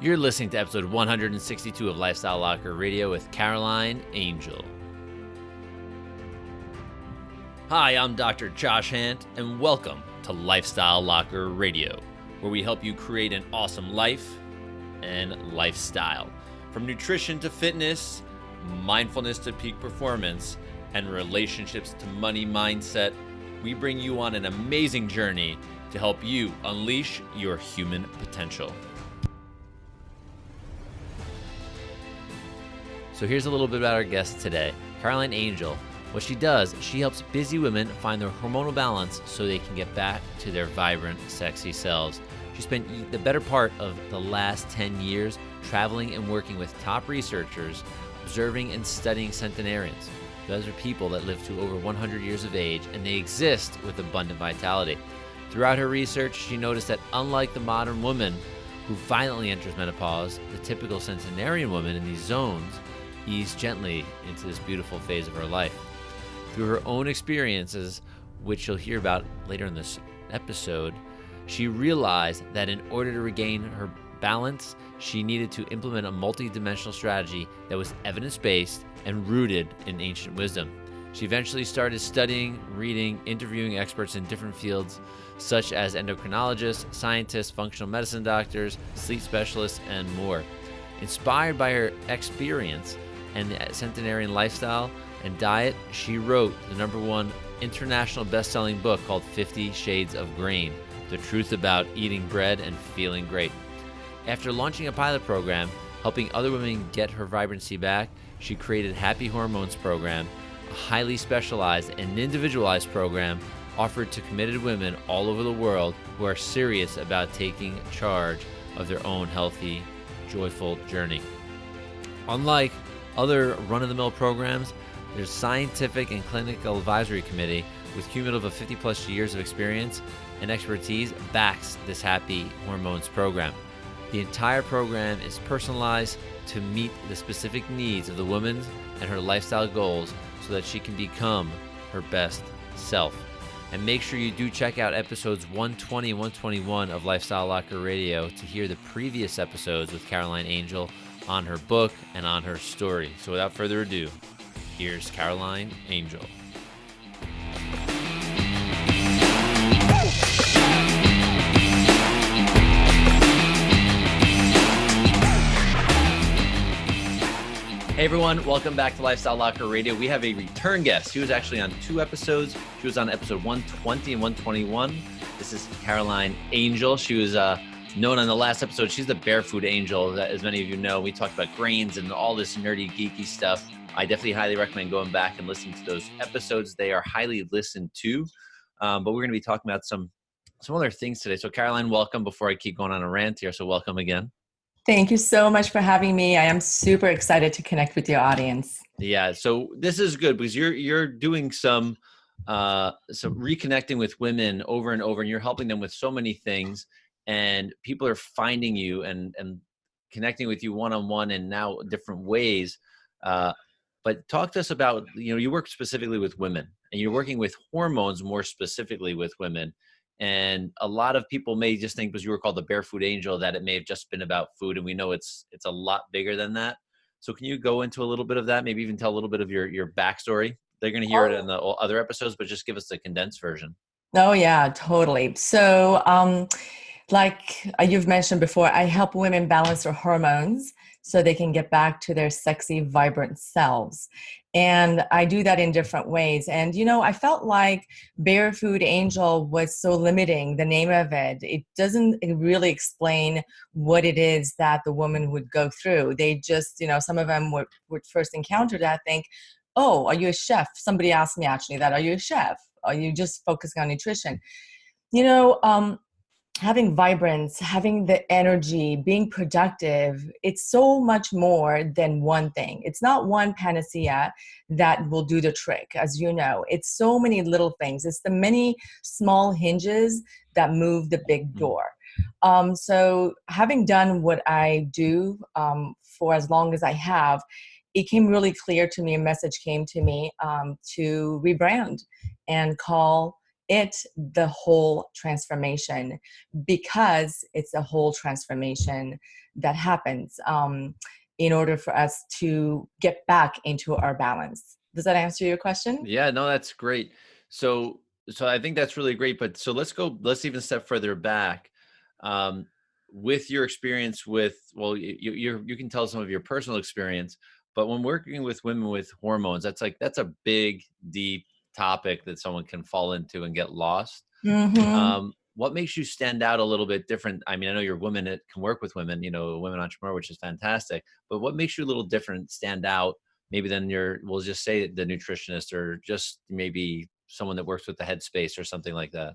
You're listening to episode 162 of Lifestyle Locker Radio with Caroline Angel. Hi, I'm Dr. Josh Hant, and welcome to Lifestyle Locker Radio, where we help you create an awesome life and lifestyle. From nutrition to fitness, mindfulness to peak performance, and relationships to money mindset, we bring you on an amazing journey to help you unleash your human potential. So here's a little bit about our guest today, Caroline Angel. What she does, she helps busy women find their hormonal balance so they can get back to their vibrant, sexy selves. She spent the better part of the last 10 years traveling and working with top researchers, observing and studying centenarians. Those are people that live to over 100 years of age, and they exist with abundant vitality. Throughout her research, she noticed that unlike the modern woman who violently enters menopause, the typical centenarian woman in these zones ease gently into this beautiful phase of her life. Through her own experiences, which you'll hear about later in this episode, she realized that in order to regain her balance, she needed to implement a multi-dimensional strategy that was evidence-based and rooted in ancient wisdom. She eventually started studying, reading, interviewing experts in different fields, such as endocrinologists, scientists, functional medicine doctors, sleep specialists, and more. Inspired by her experience and the centenarian lifestyle and diet, she wrote the #1 international best-selling book called 50 Shades of Grain, The Truth About Eating Bread and Feeling Great. After launching a pilot program, helping other women get her vibrancy back, she created Happy Hormones program, a highly specialized and individualized program offered to committed women all over the world who are serious about taking charge of their own healthy, joyful journey. Unlike other run-of-the-mill programs, there's scientific and clinical advisory committee with cumulative of 50 plus years of experience and expertise backs this Happy Hormones program. The entire program is personalized to meet the specific needs of the woman and her lifestyle goals so that she can become her best self. And make sure you do check out episodes 120 and 121 of Lifestyle Locker Radio to hear the previous episodes with Caroline Angel on her book and on her story. So without further ado, here's Caroline Angel. Hey everyone, welcome back to Lifestyle Locker Radio. We have a return guest. She was actually on 2 episodes. She was on episode 120 and 121. This is Caroline Angel. She was known on the last episode. She's the Barefoot Angel, as many of you know. We talked about grains and all this nerdy, geeky stuff. I definitely highly recommend going back and listening to those episodes. They are highly listened to. But we're going to be talking about some other things today. So Caroline, welcome. Before I keep going on a rant here, so welcome again. Thank you so much for having me. I am super excited to connect with your audience. Yeah, so this is good because you're doing some reconnecting with women over and over, and you're helping them with so many things, and people are finding you and connecting with you one-on-one in now different ways. But talk to us about, you work specifically with women, and you're working with hormones more specifically with women. And a lot of people may just think, because you were called the Barefoot Angel, that it may have just been about food. And we know it's a lot bigger than that. So can you go into a little bit of that? Maybe even tell a little bit of your backstory. They're going to hear it in the other episodes, but just give us the condensed version. Oh, yeah, totally. So like you've mentioned before, I help women balance their hormones so they can get back to their sexy, vibrant selves. And I do that in different ways. And, I felt like Barefoot Angel was so limiting, the name of it. It doesn't really explain what it is that the woman would go through. They just, some of them would first encounter that, think, oh, are you a chef? Somebody asked me actually that, are you a chef? Are you just focusing on nutrition? Having vibrance, having the energy, being productive, it's so much more than one thing. It's not one panacea that will do the trick, as you know. It's so many little things. It's the many small hinges that move the big door. So having done what I do for as long as I have, it came really clear to me, a message came to me to rebrand and call it the whole transformation, because it's a whole transformation that happens in order for us to get back into our balance. Does that answer your question? Yeah, no, that's great. So I think that's really great. But so let's even step further back. Um, with your experience with, well, you can tell some of your personal experience, but when working with women with hormones, that's a big, deep topic that someone can fall into and get lost. Mm-hmm. What makes you stand out a little bit different? I mean, I know you're a woman that can work with women, a women entrepreneur, which is fantastic, but what makes you a little different, stand out, maybe than we'll just say the nutritionist, or just maybe someone that works with the headspace or something like that?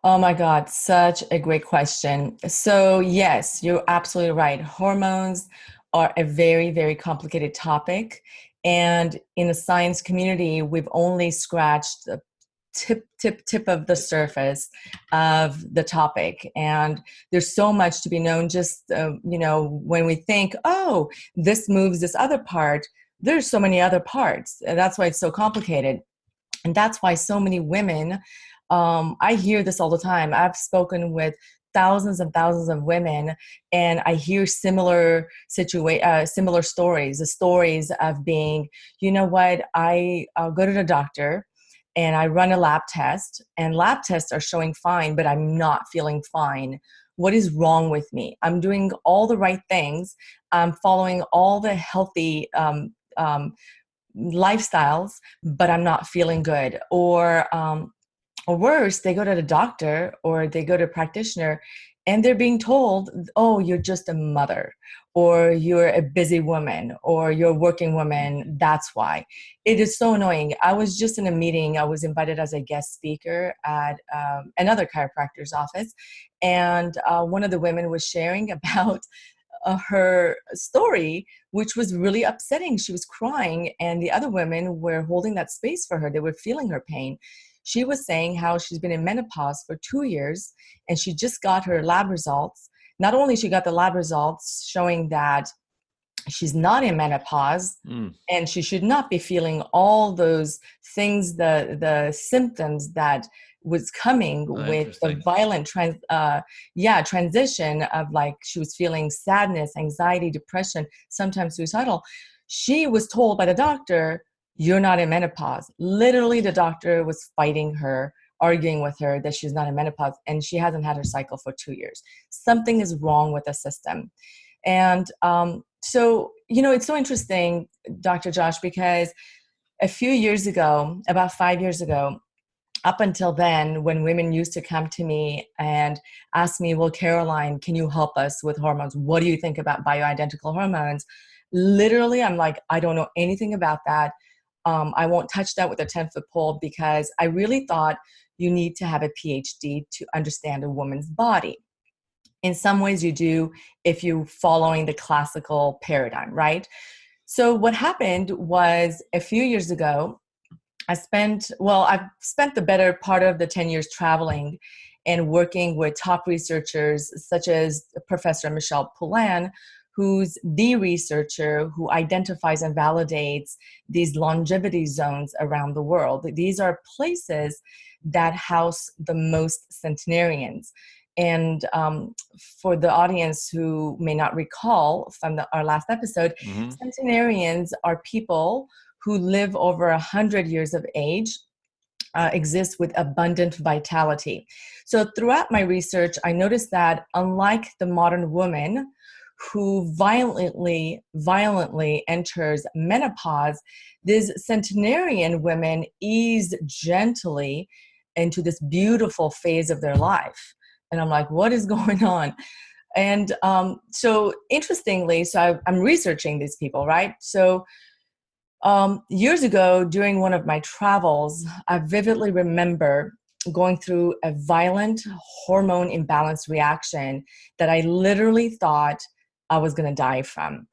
Oh my God, such a great question. So, yes, you're absolutely right. Hormones are a very, very complicated topic. And in the science community, we've only scratched the tip of the surface of the topic. And there's so much to be known. Just, when we think, oh, this moves this other part, there's so many other parts. And that's why it's so complicated. And that's why so many women, I hear this all the time. I've spoken with thousands and thousands of women, and I hear similar stories, the stories of being, you know what, I'll go to the doctor and I run a lab test, and lab tests are showing fine, but I'm not feeling fine. What is wrong with me? I'm doing all the right things. I'm following all the healthy lifestyles, but I'm not feeling good. Or worse, they go to the doctor or they go to a practitioner and they're being told, oh, you're just a mother, or you're a busy woman, or you're a working woman. That's why. It is so annoying. I was just in a meeting. I was invited as a guest speaker at another chiropractor's office. And one of the women was sharing about her story, which was really upsetting. She was crying, and the other women were holding that space for her. They were feeling her pain. She was saying how she's been in menopause for 2 years, and she just got her lab results. Not only she got the lab results showing that she's not in menopause, Mm. and she should not be feeling all those things, the symptoms that was coming Oh, with the interesting. violent transition of, like, she was feeling sadness, anxiety, depression, sometimes suicidal. She was told by the doctor, you're not in menopause. Literally, the doctor was fighting her, arguing with her that she's not in menopause, and she hasn't had her cycle for 2 years. Something is wrong with the system. And so, it's so interesting, Dr. Josh, because a few years ago, about 5 years ago, up until then, when women used to come to me and ask me, well, Caroline, can you help us with hormones? What do you think about bioidentical hormones? Literally, I'm like, I don't know anything about that. I won't touch that with a 10-foot pole, because I really thought you need to have a PhD to understand a woman's body. In some ways you do if you're following the classical paradigm, right? So what happened was, a few years ago, I've spent the better part of the 10 years traveling and working with top researchers such as Professor Michelle Poulin, who's the researcher who identifies and validates these longevity zones around the world. These are places that house the most centenarians. And for the audience who may not recall from our last episode, Hmm. centenarians are people who live over 100 years of age, exist with abundant vitality. So throughout my research, I noticed that unlike the modern woman who violently enters menopause, these centenarian women ease gently into this beautiful phase of their life. And I'm like, what is going on? And so interestingly, I'm researching these people, right? So years ago, during one of my travels, I vividly remember going through a violent hormone imbalance reaction that I literally thought I was going to die from.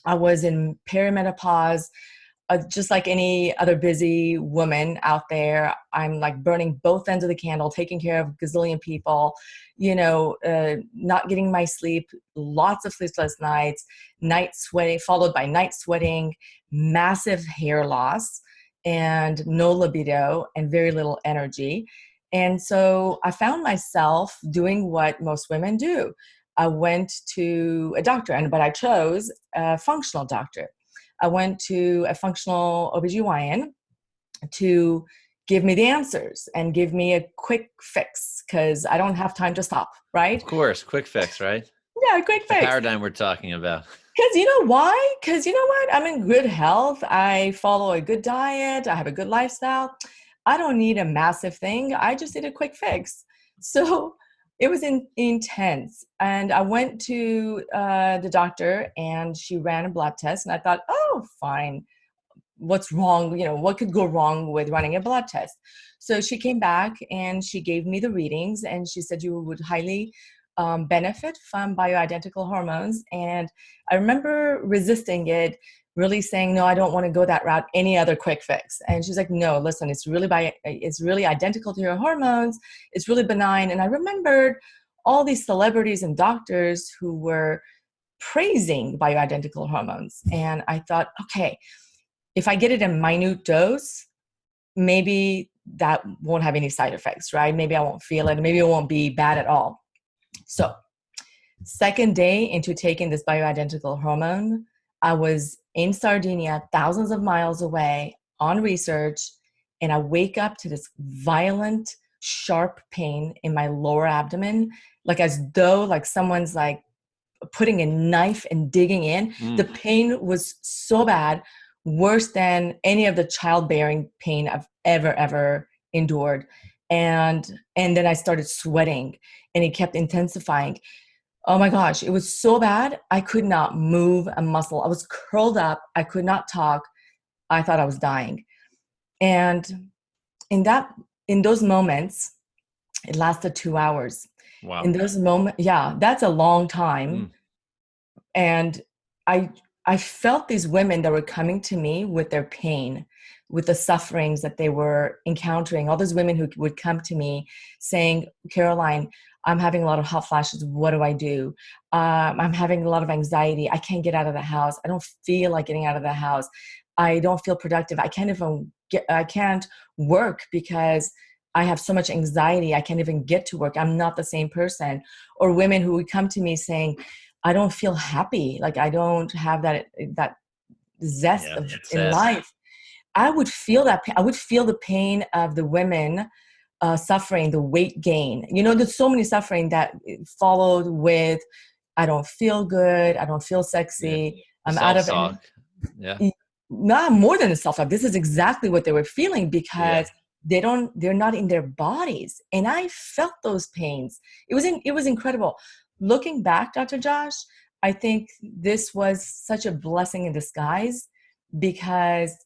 I was in perimenopause, just like any other busy woman out there. I'm like burning both ends of the candle, taking care of a gazillion people, not getting my sleep, lots of sleepless nights, night sweating, followed by night sweating, massive hair loss, and no libido and very little energy. And so I found myself doing what most women do. I went to a doctor, but I chose a functional doctor. I went to a functional OBGYN to give me the answers and give me a quick fix because I don't have time to stop, right? Of course, quick fix, right? Yeah, quick It's the fix. paradigm we're talking about. Because you know why? Because you know what? I'm in good health. I follow a good diet. I have a good lifestyle. I don't need a massive thing. I just need a quick fix. So it was intense. And I went to the doctor and she ran a blood test. And I thought, oh, fine. What's wrong? What could go wrong with running a blood test? So she came back and she gave me the readings and she said you would highly benefit from bioidentical hormones. And I remember resisting it, really saying, no, I don't want to go that route, any other quick fix. And she's like, no, listen, it's really identical to your hormones. It's really benign. And I remembered all these celebrities and doctors who were praising bioidentical hormones. And I thought, okay, if I get it in minute dose, maybe that won't have any side effects, right? Maybe I won't feel it. Maybe it won't be bad at all. So second day into taking this bioidentical hormone, I was in Sardinia, thousands of miles away on research, and I wake up to this violent, sharp pain in my lower abdomen, like as though like someone's like putting a knife and digging in. The pain was so bad, worse than any of the childbearing pain I've ever endured. And then I started sweating and it kept intensifying. Oh my gosh, it was so bad. I could not move a muscle. I was curled up. I could not talk. I thought I was dying. And in those moments, it lasted 2 hours. Wow. In those moments, yeah, that's a long time. And I felt these women that were coming to me with their pain, with the sufferings that they were encountering. All those women who would come to me saying, Caroline, I'm having a lot of hot flashes. What do I do? I'm having a lot of anxiety. I can't get out of the house. I don't feel like getting out of the house. I don't feel productive. I can't work because I have so much anxiety. I can't even get to work. I'm not the same person. Or women who would come to me saying, I don't feel happy. Like I don't have that zest in life. I would feel that. I would feel the pain of the women suffering, the weight gain. There's so many suffering that followed with, I don't feel good. I don't feel sexy. I'm out of it. Yeah. Not more than a self-talk. This is exactly what they were feeling because they're not in their bodies. And I felt those pains. It was incredible. Looking back, Dr. Josh, I think this was such a blessing in disguise because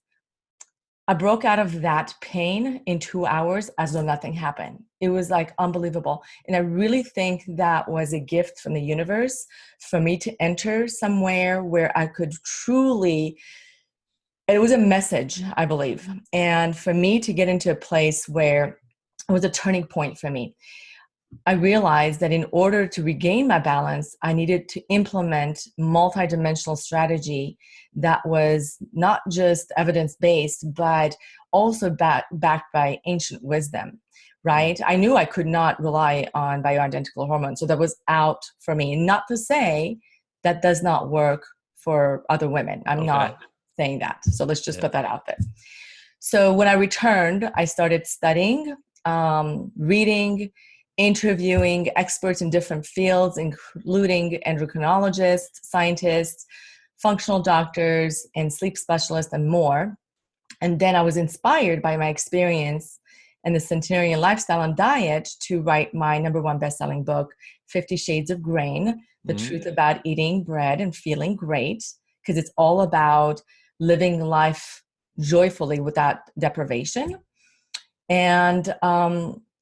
I broke out of that pain in 2 hours as though nothing happened. It was like unbelievable. And I really think that was a gift from the universe for me to enter somewhere where I could truly, it was a message, I believe. And for me to get into a place where it was a turning point for me. I realized that in order to regain my balance, I needed to implement multidimensional strategy that was not just evidence-based, but also backed by ancient wisdom, right? I knew I could not rely on bioidentical hormones. So that was out for me. Not to say that does not work for other women. I'm not saying that. So let's just put that out there. So when I returned, I started studying, reading, interviewing experts in different fields, including endocrinologists, scientists, functional doctors, and sleep specialists, and more. And then I was inspired by my experience in the Centenarian lifestyle and diet to write my #1 best-selling book, 50 Shades of Grain, The Truth About Eating Bread and Feeling Great, because it's all about living life joyfully without deprivation. And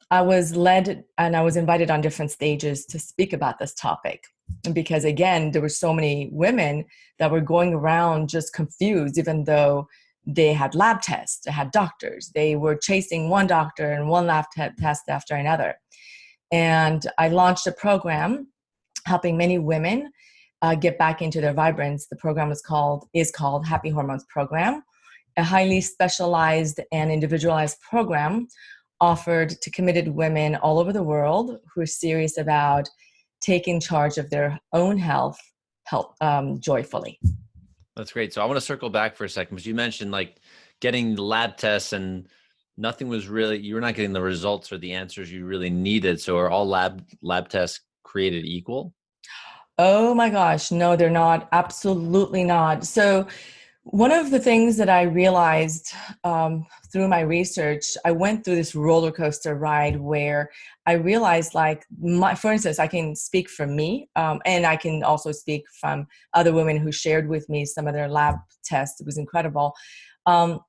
I was led and I was invited on different stages to speak about this topic. Because again, there were so many women that were going around just confused, even though they had lab tests, they had doctors. They were chasing one doctor and one lab test after another. And I launched a program helping many women get back into their vibrance. The program is called Happy Hormones Program, a highly specialized and individualized program offered to committed women all over the world who are serious about taking charge of their own health joyfully. That's great. So I want to circle back for a second, because you mentioned like getting the lab tests and nothing was really, you were not getting the results or the answers you really needed. So are all lab tests created equal? Oh my gosh, no, they're not. Absolutely not. So one of the things that I realized through my research, I went through this roller coaster ride where I realized, like, for instance, I can speak for me, and I can also speak from other women who shared with me some of their lab tests. It was incredible. Um,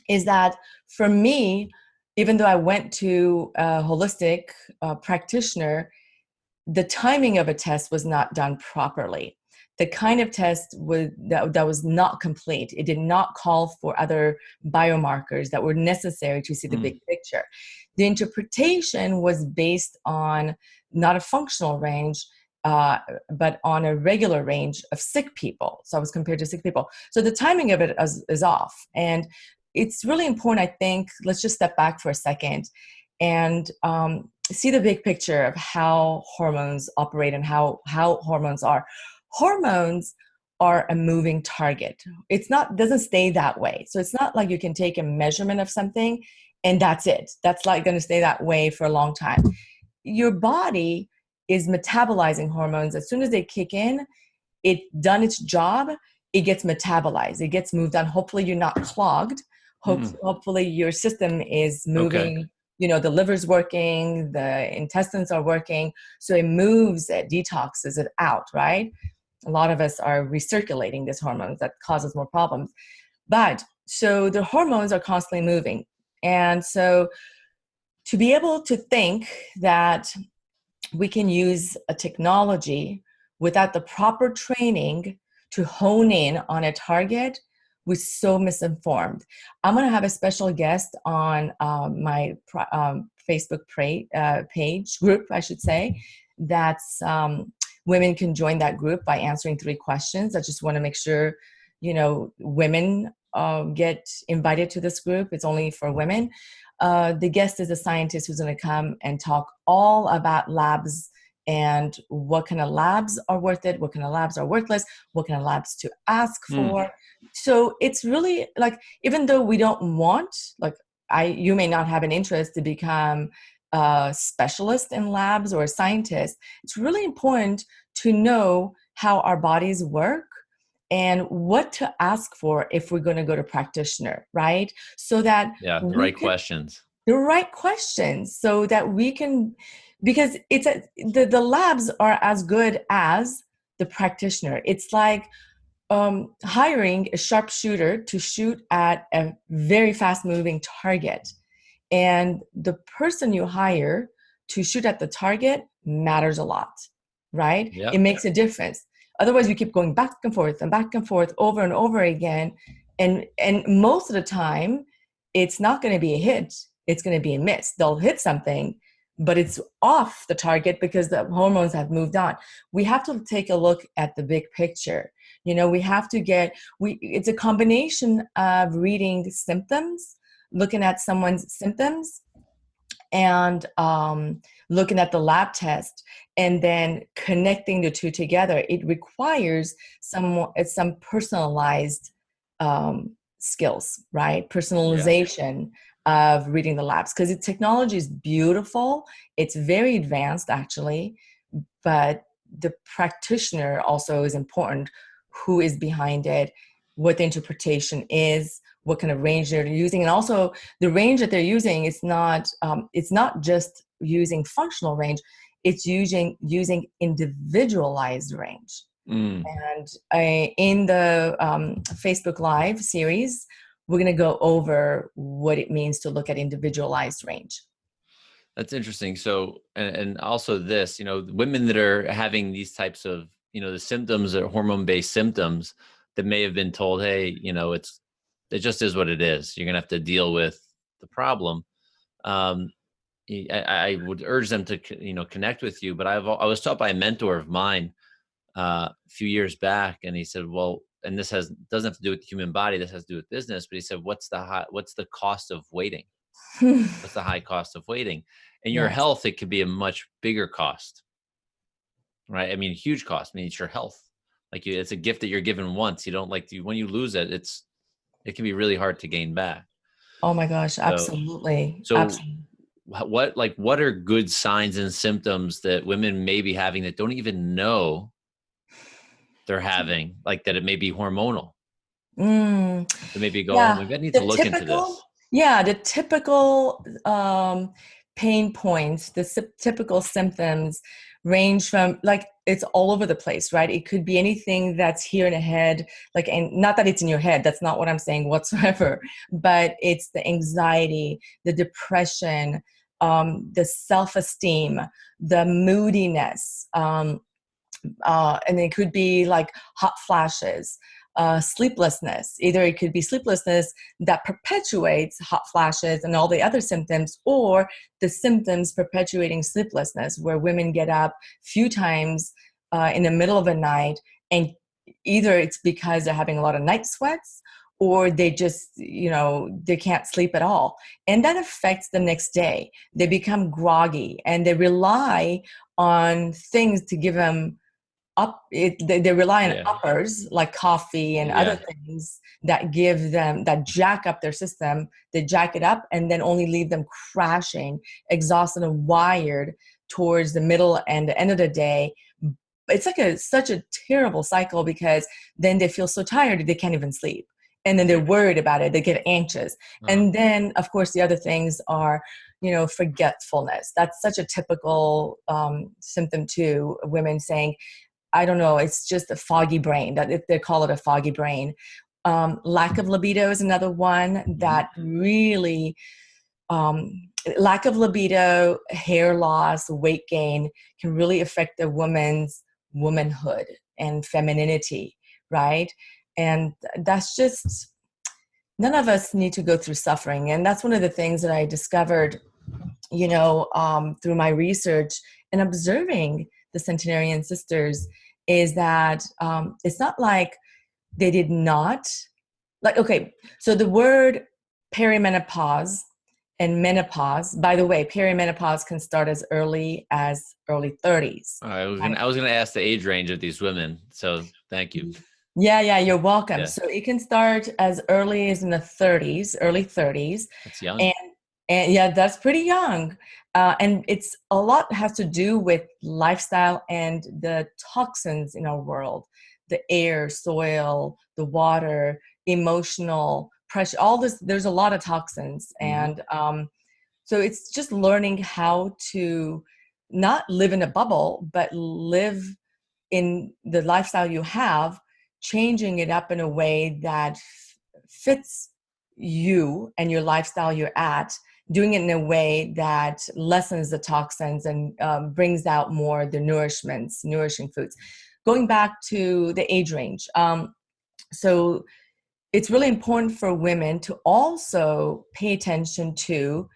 is that for me, even though I went to a holistic practitioner, the timing of a test was not done properly. The kind of test that was not complete. It did not call for other biomarkers that were necessary to see the big picture. The interpretation was based on not a functional range, but on a regular range of sick people. So I was compared to sick people. So the timing of it is off. And it's really important, I think, let's just step back for a second and see the big picture of how hormones operate and how hormones are. Hormones are a moving target. It's not, doesn't stay that way. So it's not like you can take a measurement of something and that's it. That's like going to stay that way for a long time. Your body is metabolizing hormones. As soon as they kick in, it's done its job, it gets metabolized, it gets moved on. Hopefully you're not clogged. Hopefully your system is moving. Okay. You know, the liver's working, the intestines are working. So it moves it, detoxes it out, right? A lot of us are recirculating these hormones that causes more problems. But so the hormones are constantly moving. And so to be able to think that we can use a technology without the proper training to hone in on a target was so misinformed. I'm going to have a special guest on my Facebook page group, I should say. That's women can join that group by answering 3 questions. I just want to make sure, you know, women get invited to this group. It's only for women. The guest is a scientist who's going to come and talk all about labs and what kind of labs are worth it, what kind of labs are worthless, what kind of labs to ask for. So it's really like, even though we don't want, like, you may not have an interest to become a specialist in labs or a scientist, it's really important to know how our bodies work and what to ask for if we're going to go to practitioner, right? So that Yeah, the we right can, questions. the right questions, so that we can, because the labs are as good as the practitioner. It's like hiring a sharpshooter to shoot at a very fast moving target. And the person you hire to shoot at the target matters a lot, right? It Yep. makes a difference. Otherwise, you keep going back and forth over and over again. And most of the time, it's not going to be a hit. It's going to be a miss. They'll hit something, but it's off the target because the hormones have moved on. We have to take a look at the big picture. You know, we have to it's a combination of reading symptoms, looking at someone's symptoms, and looking at the lab test, and then connecting the two together. It requires some personalized skills, right? Yeah. Personalization of reading the labs, because the technology is beautiful. It's very advanced, actually, but the practitioner also is important. Who is behind it? What the interpretation is? What kind of range they're using? And also, the range that they're using is it's not just using functional range. It's using individualized range. And in the Facebook Live series, we're going to go over what it means to look at individualized range. That's interesting. So, and also this, you know, women that are having these types of, you know, the symptoms or hormone-based symptoms that may have been told, hey, you know, it just is what it is. You're going to have to deal with the problem. Um, I would urge them to, you know, connect with you. But I was taught by a mentor of mine a few years back, and he said, well, and this doesn't have to do with the human body. This has to do with business. But he said, what's the cost of waiting? That's the high cost of waiting. And your Yes. health, it could be a much bigger cost, right? I mean, huge cost. I mean, it's your health. Like it's a gift that you're given once. You don't when you lose it, it can be really hard to gain back. Oh my gosh, So, absolutely. so Absolutely. what are good signs and symptoms that women may be having that don't even know they're having, like that it may be hormonal? Mm, That maybe go, oh, yeah, maybe I need to the look into typical, this. yeah, the typical pain points, the typical symptoms range from like it's all over the place, right? It could be anything that's here in the head, like, and not that it's in your head, that's not what I'm saying whatsoever, but it's the anxiety, the depression, the self-esteem, the moodiness, and it could be like hot flashes, sleeplessness. Either it could be sleeplessness that perpetuates hot flashes and all the other symptoms, or the symptoms perpetuating sleeplessness, where women get up few times in the middle of the night, and either it's because they're having a lot of night sweats, or they just, they can't sleep at all. And that affects the next day. They become groggy and they rely on things to give them they rely on Yeah. uppers like coffee and other Yeah. things that jack up their system. They jack it up and then only leave them crashing, exhausted and wired towards the middle and the end of the day. It's like such a terrible cycle, because then they feel so tired that they can't even sleep, and then they're worried about it, they get anxious. Uh, And then of course the other things are, forgetfulness. That's such a typical symptom too. Women saying, I don't know, it's just a foggy brain. That if they call it a foggy brain. Lack of libido is another one mhm. that really, lack of libido, hair loss, weight gain can really affect a woman's womanhood and femininity, right? And that's just, none of us need to go through suffering. And that's one of the things that I discovered, through my research and observing the centenarian sisters, is that it's not like they did not, like, okay, so the word perimenopause and menopause, by the way, perimenopause can start as early 30s. I was gonna ask the age range of these women. So thank you. Yeah, you're welcome. Yeah, So it can start as early as in the 30s, early 30s. that's young. And and yeah, that's pretty young. And it's a lot has to do with lifestyle and the toxins in our world, the air, soil, the water, emotional pressure, all this, there's a lot of toxins. Hmm. And so it's just learning how to not live in a bubble, but live in the lifestyle you have, changing it up in a way that fits you and your lifestyle you're at, doing it in a way that lessens the toxins and brings out more the nourishing foods. Going back to the age range, so it's really important for women to also pay attention to,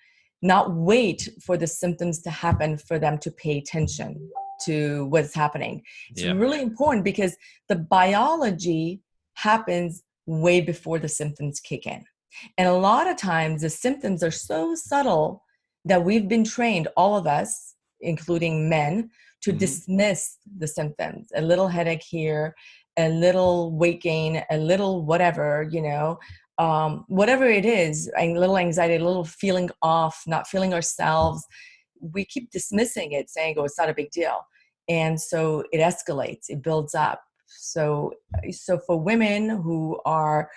not wait for the symptoms to happen for them to pay attention to what's happening. It's Yeah. really important because the biology happens way before the symptoms kick in. And a lot of times the symptoms are so subtle that we've been trained, all of us, including men, to Hmm. dismiss the symptoms. A little headache here, a little weight gain, a little whatever, whatever it is, a little anxiety, a little feeling off, not feeling ourselves. We keep dismissing it, saying, oh, it's not a big deal. And so it escalates, it builds up. So for women who are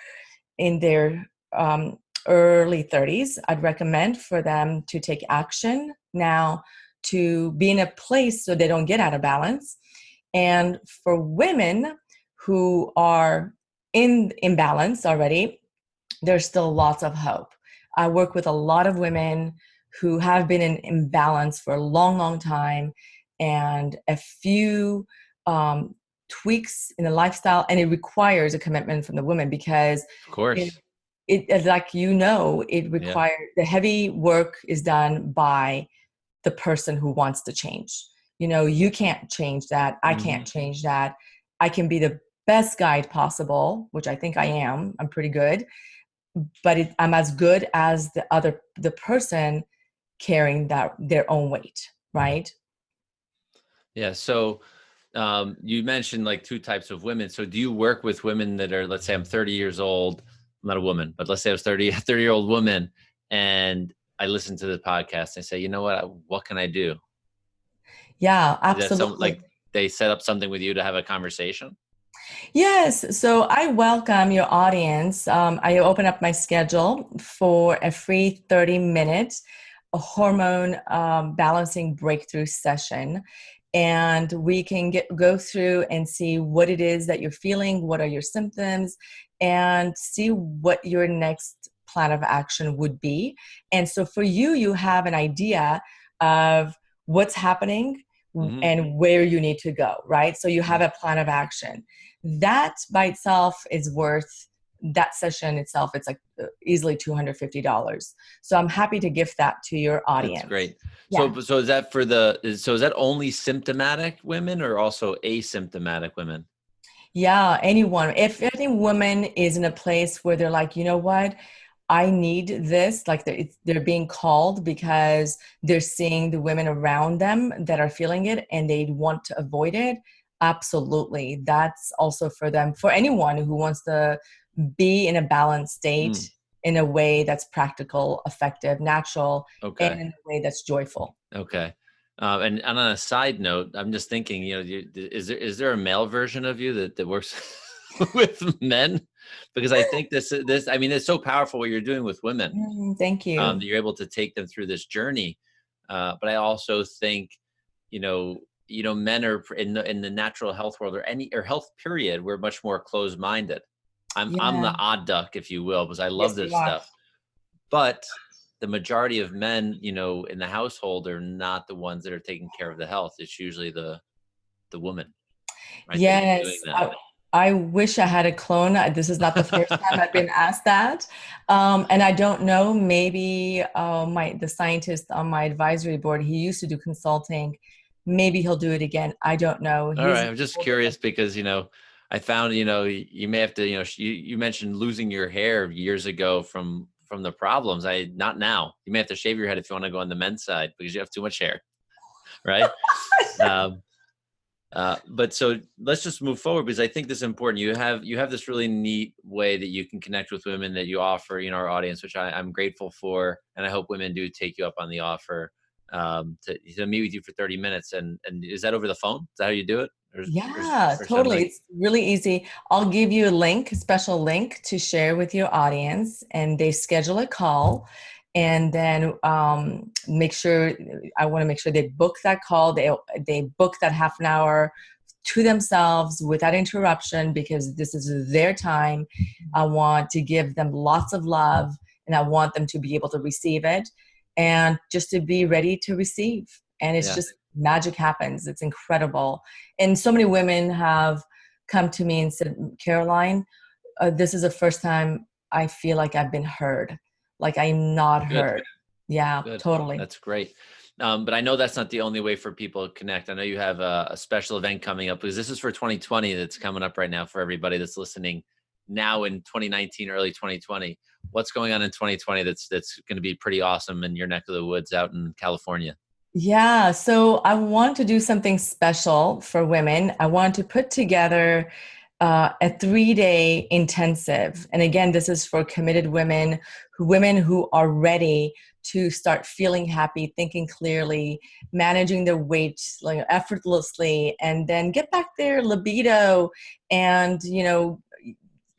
in their early 30s, I'd recommend for them to take action now to be in a place so they don't get out of balance. And for women who are in imbalance already, there's still lots of hope. I work with a lot of women who have been in imbalance for a long, long time, and a few tweaks in the lifestyle, and it requires a commitment from the woman, because Of it, course. it like, it Yeah. requires, the heavy work is done by the person who wants to change. You can't change that. I Hmm. can't change that. I can be the best guide possible, which I think I am. I'm pretty good. but I'm as good as the person carrying their own weight, right? Yeah. So you mentioned like two types of women. So do you work with women that are, let's say I'm 30 years old, I'm not a woman, but let's say I was 30-year-old woman, and I listen to the podcast and I say, you know what can I do? Yeah, Is that some, absolutely. like, they set up something with you to have a conversation? Yes, so I welcome your audience. I open up my schedule for a free 30-minute hormone balancing breakthrough session. And we can go through and see what it is that you're feeling, what are your symptoms, and see what your next plan of action would be. And so for you, you have an idea of what's happening Mm-hmm. and where you need to go, right? So you have a plan of action. That by itself is worth, that session itself, it's like easily $250. So I'm happy to gift that to your That's audience. great. Yeah. So is that is that only symptomatic women or also asymptomatic women? Yeah, anyone. If any woman is in a place where they're like, you know what, I need this, like they're being called because they're seeing the women around them that are feeling it and they want to avoid it. Absolutely. That's also for them, for anyone who wants to be in a balanced state Mm, in a way that's practical, effective, natural, and okay. in a way that's joyful. Okay. And on a side note, I'm just thinking, is there a male version of you that works with men? Because I think I mean, it's so powerful what you're doing with women. Thank That you. you're able to take them through this journey. But I also think, you know, men are in the natural health world, or health period, we're much more closed minded. I'm Yeah. the odd duck, if you will, because I love Yes, you this are. stuff. But the majority of men, in the household are not the ones that are taking care of the health. It's usually the woman, right? That's doing Yes, that. I wish I had a clone. This is not the first time I've been asked that, and I don't know. Maybe the scientist on my advisory board, he used to do consulting. Maybe he'll do it again. I don't know. All He's right. I'm just curious because, I found, you may have to, you mentioned losing your hair years ago from the problems. Not now. You may have to shave your head if you want to go on the men's side because you have too much hair. Right. Um, but so let's just move forward because I think this is important. You have this really neat way that you can connect with women that you offer, our audience, which I'm grateful for, and I hope women do take you up on the offer to meet with you for 30 minutes. And is that over the phone? Is that how you do it? Yeah, Or totally. something? It's really easy. I'll give you a special link to share with your audience, and they schedule a call. And then I want to make sure they book that call. They book that half an hour to themselves without interruption because this is their time. I want to give them lots of love, and I want them to be able to receive it and just to be ready to receive. And it's Yeah. just magic happens. It's incredible. And so many women have come to me and said, Caroline, this is the first time I feel like I've been heard. Like I'm not Good. heard. Yeah, Good. totally. That's great. But I know that's not the only way for people to connect. I know you have a special event coming up because this is for 2020 that's coming up right now for everybody that's listening now in 2019, early 2020. What's going on in 2020 that's going to be pretty awesome in your neck of the woods out in California? Yeah, so I want to do something special for women. I want to put together a 3-day intensive. And again, this is for committed women who are ready to start feeling happy, thinking clearly, managing their weight like effortlessly, and then get back their libido and,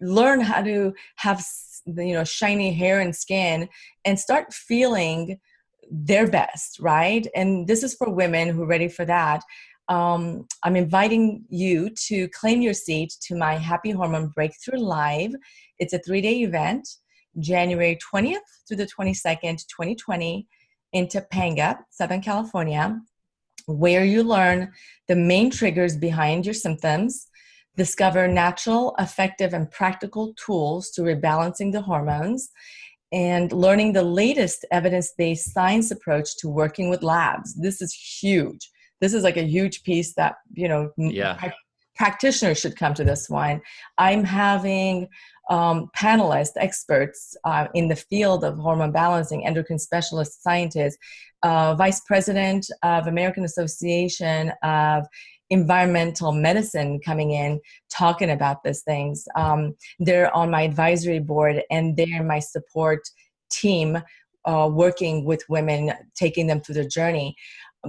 learn how to have, shiny hair and skin and start feeling their best, right? And this is for women who are ready for that. I'm inviting you to claim your seat to my Happy Hormone Breakthrough Live. It's a 3-day event, January 20th through the 22nd, 2020, in Topanga, Southern California, where you learn the main triggers behind your symptoms, discover natural, effective, and practical tools to rebalancing the hormones, and learning the latest evidence-based science approach to working with labs. This is huge. This is like a huge piece that, Yeah. practitioners should come to this one. I'm having panelists, experts in the field of hormone balancing, endocrine specialists, scientists, vice president of American Association of Environmental Medicine coming in talking about these things. They're on my advisory board, and they're my support team, working with women, taking them through their journey.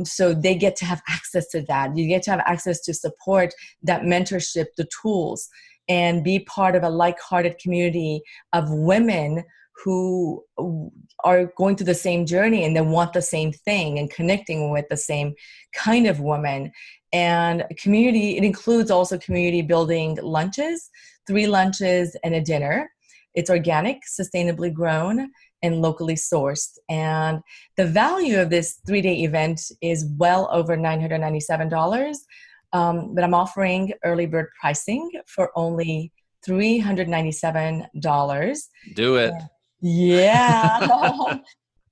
So they get to have access to that. You get to have access to support, that mentorship, the tools, and be part of a like-hearted community of women who are going through the same journey and they want the same thing and connecting with the same kind of woman. And community, it includes also community building lunches, 3 lunches and a dinner. It's organic, sustainably grown, and locally sourced. And the value of this 3-day event is well over $997. But I'm offering early bird pricing for only $397. Do it. Yeah.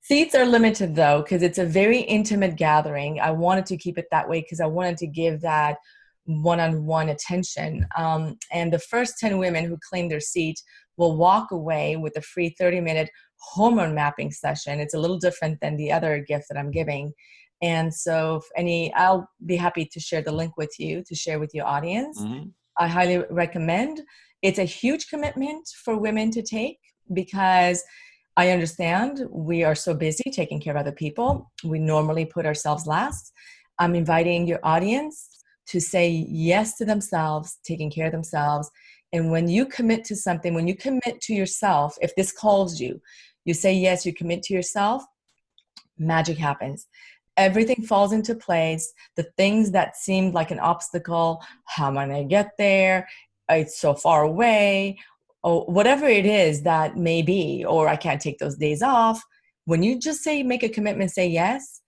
Seats are limited though, because it's a very intimate gathering. I wanted to keep it that way because I wanted to give that one-on-one attention. And the first 10 women who claim their seat will walk away with a free 30-minute hormone mapping session. It's a little different than the other gift that I'm giving. And so I'll be happy to share the link with you, to share with your audience. Mm-hmm. I highly recommend. It's a huge commitment for women to take because I understand we are so busy taking care of other people. We normally put ourselves last. I'm inviting your audience to say yes to themselves, taking care of themselves. And when you commit to something, when you commit to yourself, if this calls you, you say yes, you commit to yourself, magic happens. Everything falls into place. The things that seemed like an obstacle, how am I going to get there? It's so far away, or whatever it is that may be, or I can't take those days off. When you just make a commitment, say yes,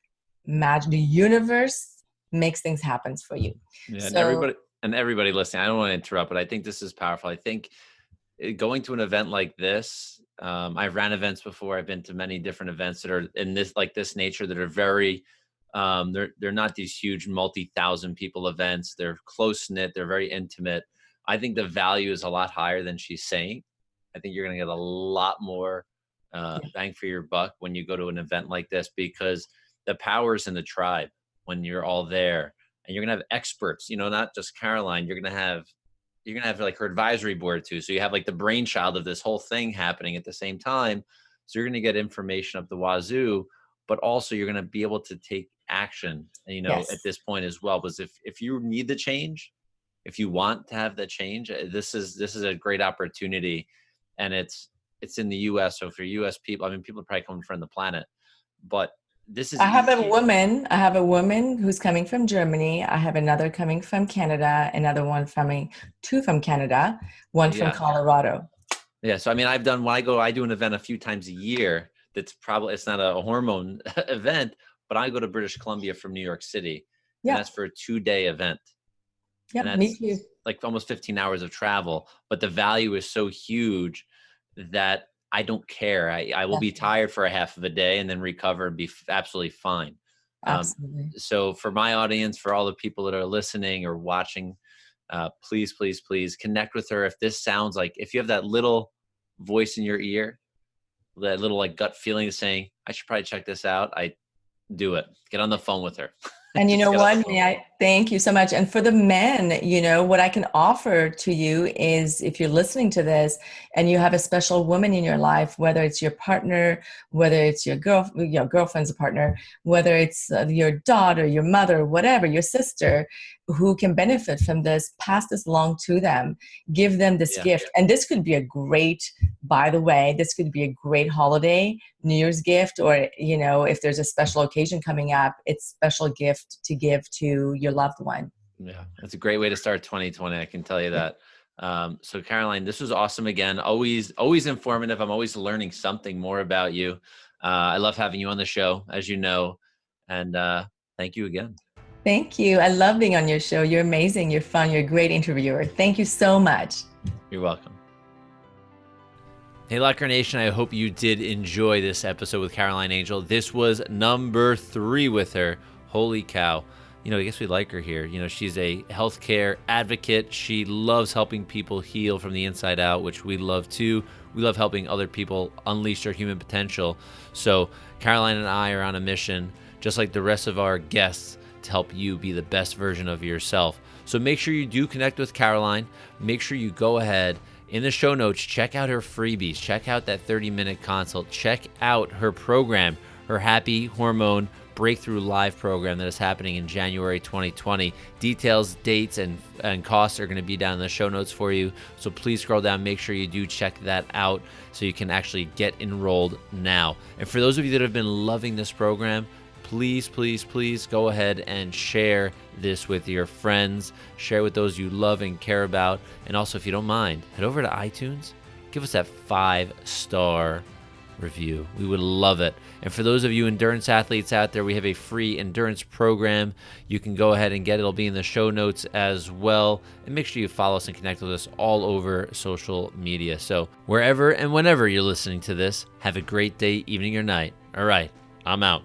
the universe makes things happen for you. Yeah, so, and everybody listening, I don't want to interrupt, but I think this is powerful. I think going to an event like this, I've ran events before. I've been to many different events that are in this nature that are very, they're not these huge multi-thousand people events. They're close knit. They're very intimate. I think the value is a lot higher than she's saying. I think you're going to get a lot more bang for your buck when you go to an event like this, because the power's in the tribe when you're all there, and you're going to have experts, not just Caroline. You're going to have like her advisory board too. So you have like the brainchild of this whole thing happening at the same time. So you're going to get information up the wazoo, but also you're going to be able to take action, yes, at this point as well. Because if you need the change, if you want to have the change, this is a great opportunity. And it's in the US. So for US people, people are probably coming from the planet, but this is, I have a woman who's coming from Germany. I have another coming from Canada, two from Canada, one from Colorado. Yeah. So, I've done, when I do an event a few times a year. It's not a hormone event, but I go to British Columbia from New York City. Yeah. And that's for a 2-day event. Yeah, me too. Like almost 15 hours of travel, but the value is so huge that I don't care. I will be tired for a half of a day and then recover and be absolutely fine. Absolutely. So for my audience, for all the people that are listening or watching, please, please, please connect with her. If this sounds like, if you have that little voice in your ear, that little like gut feeling saying, I should probably check this out, I do it. Get on the phone with her. And you know what? Thank you so much. And for the men, what I can offer to you is, if you're listening to this and you have a special woman in your life, whether it's your partner, whether it's your girlfriend's a partner, whether it's your daughter, your mother, whatever, your sister, who can benefit from this, pass this along to them, give them this gift. And this could be by the way, this could be a great holiday, New Year's gift, or, if there's a special occasion coming up, it's special gift to give to your loved one. Yeah, that's a great way to start 2020. I can tell you that. So Caroline, this was awesome again. Always informative. I'm always learning something more about you. I love having you on the show, as you know, and thank you again. Thank you. I love being on your show. You're amazing. You're fun. You're a great interviewer. Thank you so much. You're welcome. Hey, Locker Nation, I hope you did enjoy this episode with Caroline Angel. This was number 3 with her. Holy cow. I guess we like her here. She's a healthcare advocate. She loves helping people heal from the inside out, which we love too. We love helping other people unleash their human potential. So Caroline and I are on a mission, just like the rest of our guests, to help you be the best version of yourself. So make sure you do connect with Caroline. Make sure you go ahead in the show notes, check out her freebies, check out that 30-minute consult, check out her program, her Happy Hormone Breakthrough live program that is happening in January 2020. Details, dates, and costs are going to be down in the show notes for you. So please scroll down, make sure you do check that out so you can actually get enrolled now. And for those of you that have been loving this program, please, please, please go ahead and share this with your friends. Share with those you love and care about. And also, if you don't mind, head over to iTunes. Give us that 5-star review. We would love it. And for those of you endurance athletes out there, we have a free endurance program. You can go ahead and get it. It'll be in the show notes as well. And make sure you follow us and connect with us all over social media. So wherever and whenever you're listening to this, have a great day, evening, or night. All right, I'm out.